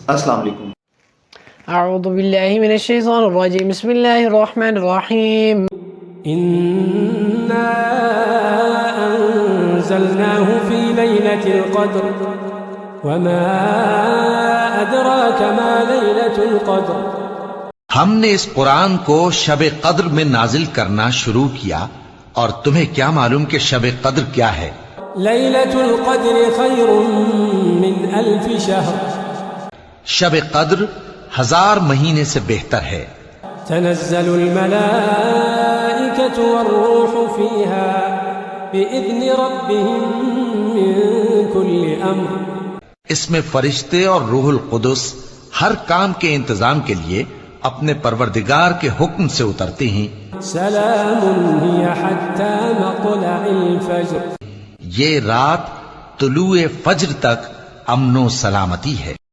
अस्सलाम वालेकुम। अऊज़ु बिल्लाहि मिनश शैतानिर रजीम, बिस्मिल्लाहिर रहमानिर रहीम। इन्ना अंज़लनाहु फी लैलतिल क़द्र वमा अदराका मा लैलतुल क़द्र। हमने इस कुरान को शब कद्र में नाजिल करना शुरू किया और तुम्हें क्या मालूम कि शब कद्र क्या है? लैलतुल क़द्र खैरुम मिन अल्फि शहर। शब कद्र 1000 महीने से बेहतर है। तनज़्ज़लुल मलाइकतु वर्रूहु फ़ीहा बिइज़्नि रब्बिहिम मिन कुल्लि अम्र। इसमें फरिश्ते और रूहुल कुदुस हर काम के इंतजाम के लिए अपने परवरदिगार के हुक्म से उतरते हैं। सलामुन हिय हत्ता मत्लइल फज्र। ये रात तुलुए फज्र तक अमनो सलामती है।